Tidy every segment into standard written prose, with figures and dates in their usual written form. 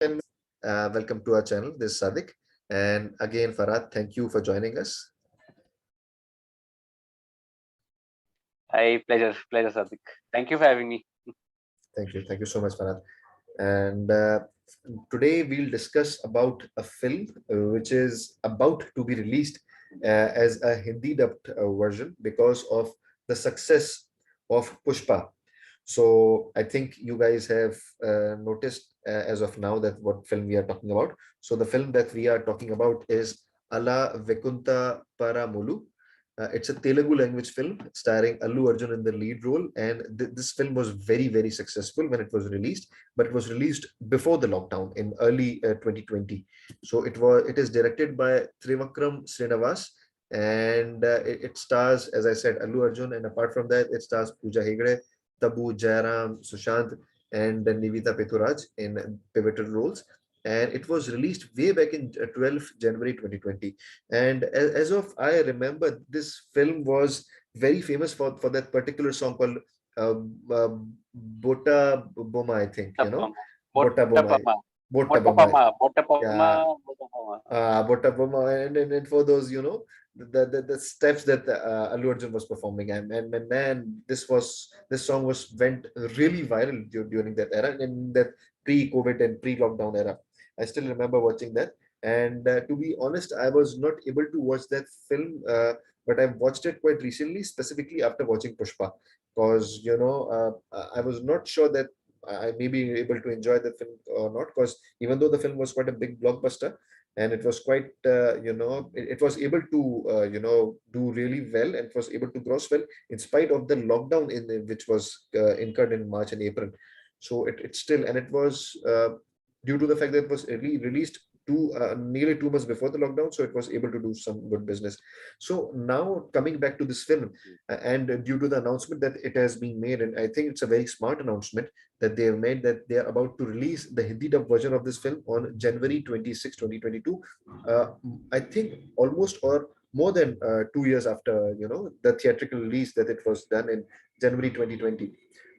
And welcome to our channel. This is Sadik. And again, Farad, thank you for joining us. Pleasure, Sadik. Thank you for having me. Thank you. Thank you so much, Farad. And today we'll discuss about a film which is about to be released as a Hindi dubbed version because of the success of Pushpa. So I think you guys have noticed as of now that what film we are talking about. So the film that we are talking about is Alla Vaikunthapurramuloo. It's a Telugu language film starring Allu Arjun in the lead role, and this film was very successful when it was released. But it was released before the lockdown in early 2020. So it is directed by Trivikram Srinivas, and it stars, as I said, Allu Arjun, and apart from that, it stars Pooja Hegde, Tabu, Jairam, Sushant, and Nivita Peturaj in pivotal roles. And it was released way back in 12th January 2020. And as of I remember, this film was very famous for that particular song called uh, uh, Bota Boma, I think, Botapama, Bota Boma. Botapama, Bota Boma. Botapama, Botapama, Yeah, Botapama. Bota Boma. And for those, the steps that Allu Arjun was performing. And man, this song went really viral during that era, in that pre-COVID and pre-lockdown era. I still remember watching that. And to be honest, I was not able to watch that film, but I've watched it quite recently, specifically after watching Pushpa, because I was not sure that I may be able to enjoy the film or not. Because even though the film was quite a big blockbuster, and it was quite, it was able to, do really well, and it was able to gross well in spite of the lockdown which was incurred in March and April. So it still, and it was due to the fact that it was released nearly 2 months before the lockdown, so it was able to do some good business. So now coming back to this film, and due to the announcement that it has been made, and I think it's a very smart announcement that they have made, that they are about to release the Hindi dub version of this film on January 26, 2022. Uh, I think almost or more than 2 years after the theatrical release that it was done in January 2020.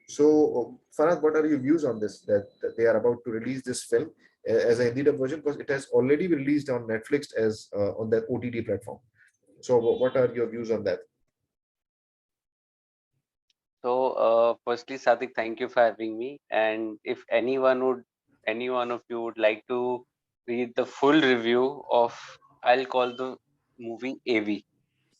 So, Farhad, what are your views on this? That they are about to release this film as a Hindi dub version, because it has already released on Netflix as on that OTT platform. So, what are your views on that? So, firstly, Sadik, thank you for having me. And if any one of you would like to read the full review of, I'll call the movie AV.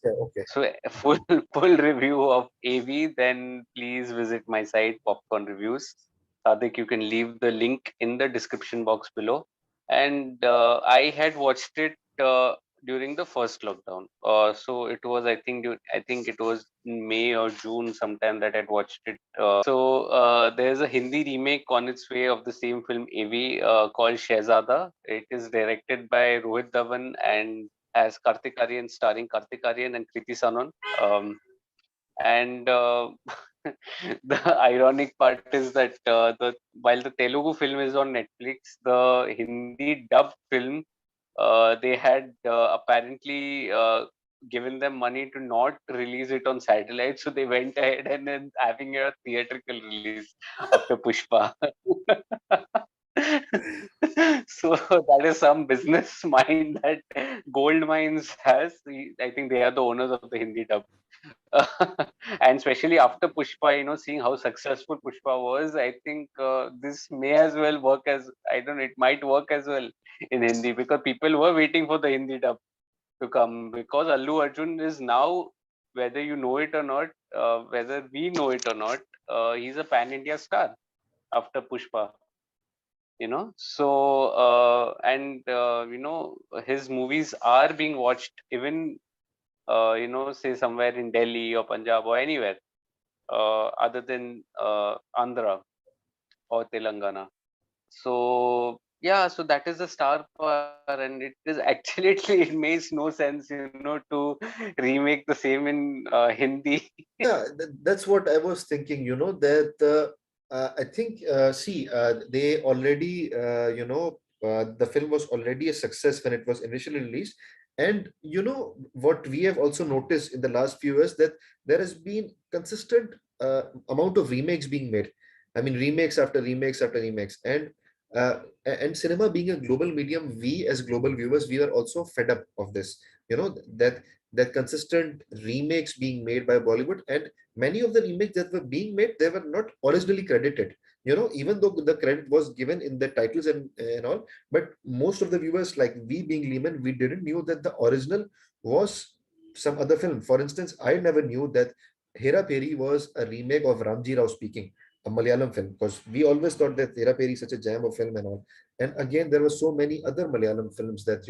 Yeah, okay. So, a full full review of AV, then please visit my site, Popcorn Reviews. Sadik, you can leave the link in the description box below. And I had watched it during the first lockdown. So it was, I think it was in May or June sometime that I'd watched it. There's a Hindi remake on its way of the same film AV called Shehzada. It is directed by Rohit Dhawan and as Kartik Aaryan, starring Kartik Aaryan and Kriti Sanon. And the ironic part is that while the Telugu film is on Netflix, the Hindi dubbed film, they had apparently given them money to not release it on satellite, so they went ahead and then having a theatrical release after Pushpa. So that is some business mind that Gold Mines has. I think they are the owners of the Hindi dub. And especially after Pushpa, seeing how successful Pushpa was, I think this may as well work as, I don't know, it might work as well in Hindi, because people were waiting for the Hindi dub to come, because Allu Arjun is now, whether you know it or not, whether we know it or not, he's a pan India star after Pushpa. His movies are being watched even say somewhere in Delhi or Punjab or anywhere other than Andhra or Telangana. So yeah, so that is the star power, and it is actually it makes no sense, to remake the same in Hindi. Yeah, that's what I was thinking, that I think, see, they already, the film was already a success when it was initially released. And what we have also noticed in the last few years, that there has been consistent amount of remakes being made. I mean, remakes after remakes after remakes. And And cinema being a global medium, we as global viewers, we are also fed up of this, that consistent remakes being made by Bollywood. And many of the remakes that were being made, they were not originally credited, even though the credit was given in the titles and all. But most of the viewers, like we being laymen, we didn't knew that the original was some other film. For instance, I never knew that Hera Peri was a remake of Ramji Rao Speaking, a Malayalam film, because we always thought that Hera Peri is such a jam of film and all. And again, there were so many other Malayalam films that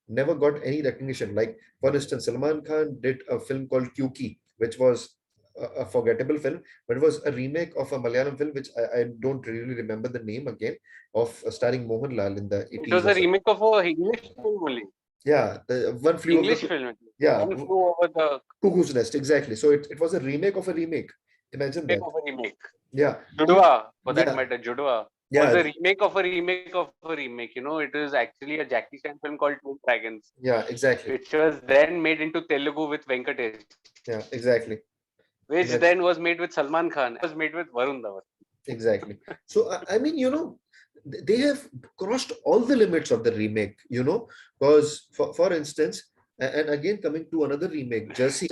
never got any recognition. Like, for instance, Salman Khan did a film called Kyuki, which was a forgettable film, but it was a remake of a Malayalam film, which I don't really remember the name again, of starring Mohanlal in the It 80s was or a so. remake of a English film only. Yeah, the one flew over English the film. yeah, One flew over the Cuckoo's Nest, exactly. So it was a remake of a remake. Imagine remake that. of a remake. Yeah, Judua, for that yeah, matter, Judua was yeah, a remake of a remake of a remake. It is actually a Jackie Chan film called Twin Dragons, yeah, exactly. which was then made into Telugu with Venkatesh, Yeah, exactly. which then Imagine. was made with Salman Khan, was made with Varun Dhawan. Exactly. So I mean, they have crossed all the limits of the remake, because for instance, and again coming to another remake, Jersey,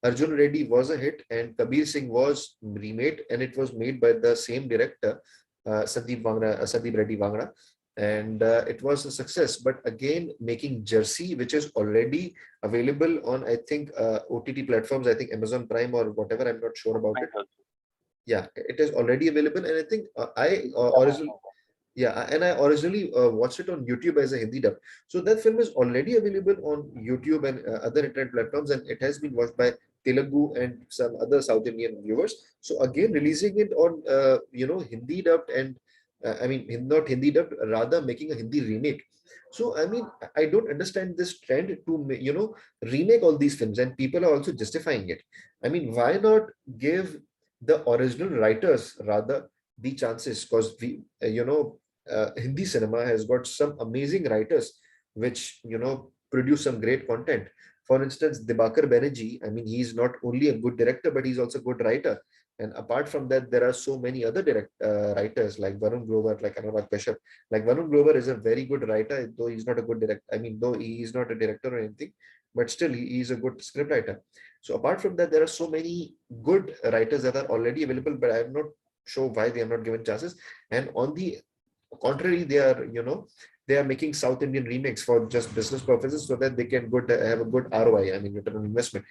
Arjun Reddy was a hit and Kabir Singh was remade, and it was made by the same director, Sandeep Reddy Vangra, and it was a success. But again, making Jersey, which is already available on, I think, OTT platforms, I think Amazon Prime or whatever, I'm not sure about it. Yeah, it is already available, and I think I originally yeah, and I originally watched it on YouTube as a Hindi dub. So that film is already available on YouTube and other internet platforms, and it has been watched by Telugu and some other South Indian viewers. So again, releasing it on Hindi dubbed, and I mean not Hindi dubbed, rather making a Hindi remake. So I mean, I don't understand this trend to remake all these films, and people are also justifying it. I mean, why not give the original writers rather the chances? Because Hindi cinema has got some amazing writers which produce some great content. For instance, Dibakar Banerjee, I mean, he's not only a good director, but he's also a good writer. And apart from that, there are so many other writers like Varun Grover, like Anurag Kashyap. Like Varun Grover is a very good writer, though he's not a good director. I mean, though he is not a director or anything, but still he is a good script writer. So apart from that, there are so many good writers that are already available, but I'm not sure why they are not given chances. And on the contrary, they are making South Indian remakes for just business purposes so that they can have a good ROI, I mean, return on investment.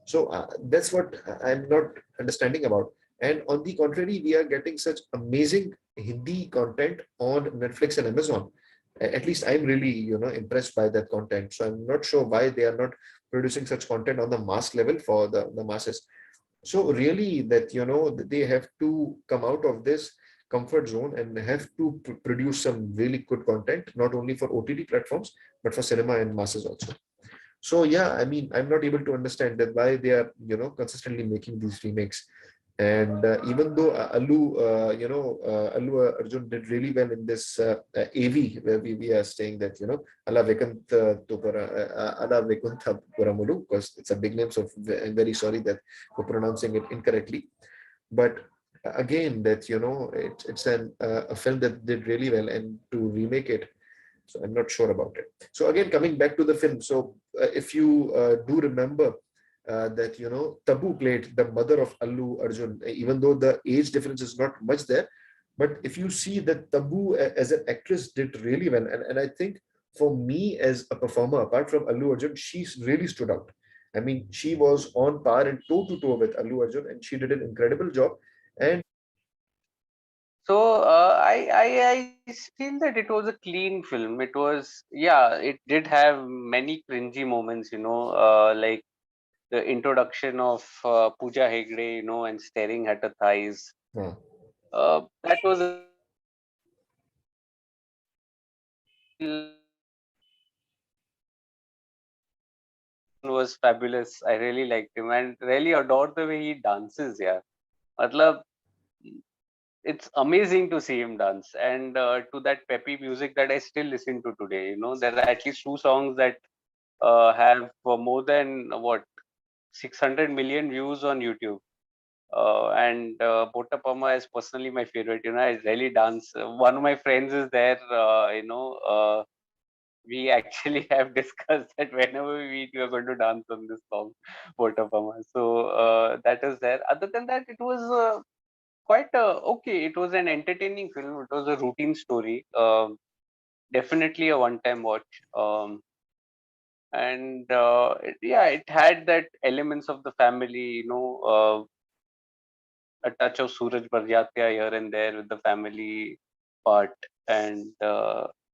So that's what I'm not understanding about. And on the contrary, we are getting such amazing Hindi content on Netflix and Amazon. At least I'm really, impressed by that content. So I'm not sure why they are not producing such content on the mass level for the masses. So really that, they have to come out of this comfort zone and have to produce some really good content, not only for OTT platforms, but for cinema and masses also. So yeah, I mean, I'm not able to understand that why they are, consistently making these remakes. And even though Allu Arjun did really well in this AV, where we are saying that, Alla Vaikunthapurramuloo, because it's a big name, so I'm very sorry that for pronouncing it incorrectly. But again, that, it's a film that did really well, and to remake it, so I'm not sure about it. So again, coming back to the film, so if you do remember that Tabu played the mother of Allu Arjun, even though the age difference is not much there, but if you see that Tabu as an actress did really well, and I think for me as a performer, apart from Allu Arjun, she really stood out. I mean, she was on par and toe to toe with Allu Arjun, and she did an incredible job. And So I feel that it was a clean film. It was, yeah, it did have many cringy moments, like the introduction of Pooja Hegde, and staring at her thighs. uh, That was a little cringy, but Allu Arjun was fabulous. I really liked him and really adored the way he dances. Yeah, matlab, it's amazing to see him dance, and to that peppy music that I still listen to today. There are at least two songs that have more than what 600 million views on YouTube. And Botapama is personally my favorite. I really dance. One of my friends is there. We actually have discussed that whenever we meet, we are going to dance on this song, Botapama. So that is there. Other than that, it was quite okay. It was an entertaining film. It was a routine story. Definitely a one-time watch. And yeah, it had that elements of the family. A touch of Suraj Barjatya here and there with the family part, and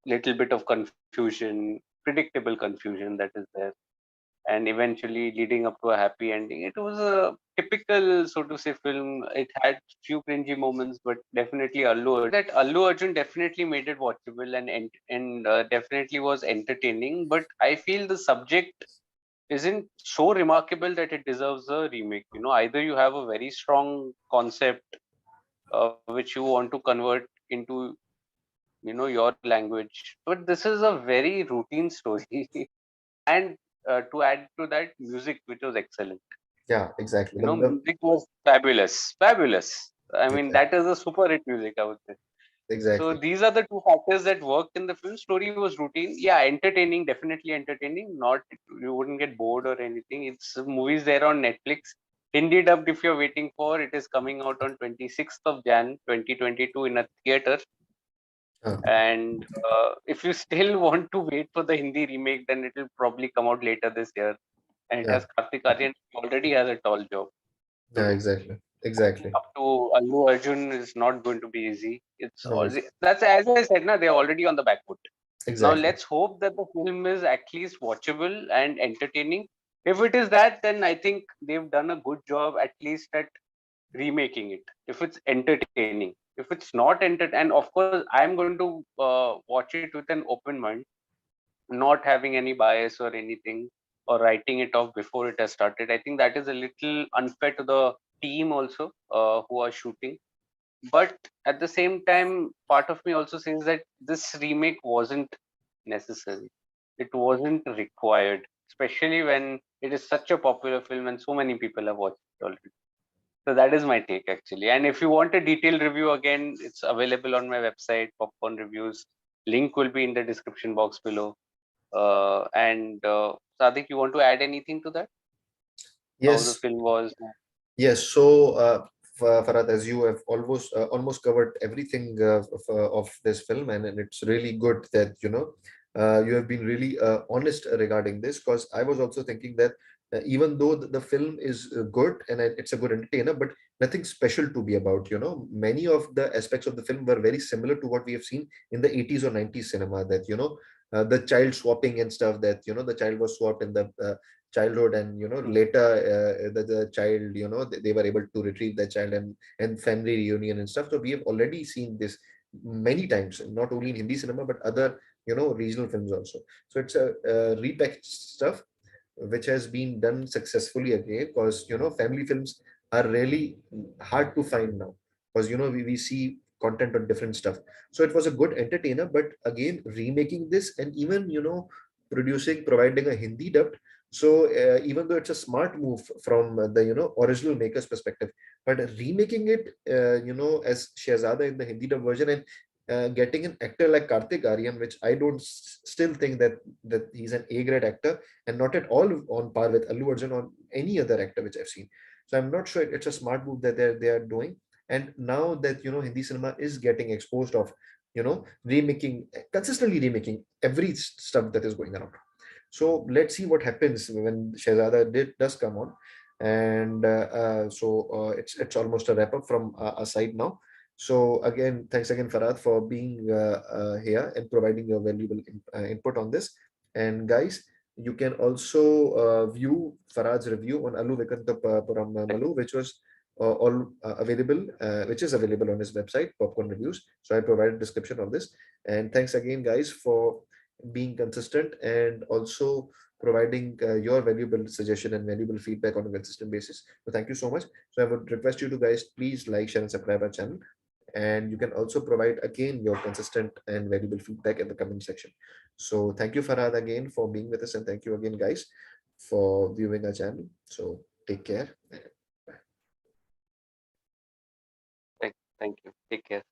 little bit of confusion, predictable confusion that is there, and eventually leading up to a happy ending. It was a typical, so to say, film. It had few cringy moments, but definitely Allu Arjun definitely made it watchable and definitely was entertaining. But I feel the subject isn't so remarkable that it deserves a remake. Either you have a very strong concept which you want to convert into your language, but this is a very routine story. And to add to that, music, which was excellent. Yeah, exactly. Music was fabulous. I mean, Exactly. that is a super hit music, I would say. So Exactly. these are the two factors that worked in the film. Story was routine, yeah, entertaining, definitely entertaining. Not, you wouldn't get bored or anything. It's movies there on Netflix. Hindi dubbed, if you're waiting for it, is coming out on 26th of Jan 2022 in a theater. Uh, And if you still want to wait for the Hindi remake, then it will probably come out later this year. And it yeah. has Kartik Aaryan, who already has a tall job to Yeah. do. Exactly. Exactly. Up to Allu Arjun is not going to be easy. It's No, already, that's as I said, na, they're already on the back foot. Now exactly. let's hope that the film is at least watchable and entertaining. If it is that, then I think they've done a good job at least at remaking it. If it's entertaining, if it's not and of course I'm going to watch it with an open mind, not having any bias or anything, or writing it off before it has started. I think that is a little unfair to the team also who are shooting. But at the same time, part of me also says that this remake wasn't necessary. It wasn't required, especially when it is such a popular film and so many people have watched it already. So that is my take actually. And if you want a detailed review, again, it's available on my website, Popcorn Reviews. Link will be in the description box below. And Sadik, you want to add anything to that? How the Yes. film was? Yes. So, Farad, as you have almost covered everything of this film, and it's really good that you have been really honest regarding this, because I was also thinking that even though the film is good and it's a good entertainer, but nothing special to be about. Many of the aspects of the film were very similar to what we have seen in the 80s or 90s cinema. That the child swapping and stuff, that the child was swapped in the childhood, and later the child, they were able to retrieve the child, and family reunion and stuff. So we have already seen this many times, not only in Hindi cinema but other regional films also. So it's a repackaged stuff which has been done successfully again, because family films are really hard to find now, because we see content on different stuff. So it was a good entertainer, but again, remaking this and even providing a Hindi dub. So even though it's a smart move from the original maker's perspective, but remaking it as Shehzada in the Hindi dub version, and getting an actor like Kartik Aaryan, which I don't still think that he's an A grade actor, and not at all on par with Allu Arjun or any other actor which I've seen. So I'm not sure it's a smart move that they are doing. And now that Hindi cinema is getting exposed of consistently remaking every stuff that is going around. So let's see what happens when Shehzada does come on. And it's almost a wrap up from our side now. So again, thanks again, Farad, for being here and providing your valuable input on this. And guys, you can also view Farad's review on Allu Vaikunthapurramuloo, which was which is available on his website, Popcorn Reviews. So I provided description of this. And thanks again, guys, for being consistent and also providing your valuable suggestion and valuable feedback on a consistent basis. So thank you so much. So I would request you to guys, please like, share, and subscribe our channel. And you can also provide again your consistent and valuable feedback in the comment section. So thank you, Farhad, again for being with us, and thank you again, guys, for viewing our channel. So take care. Thank you. Take care.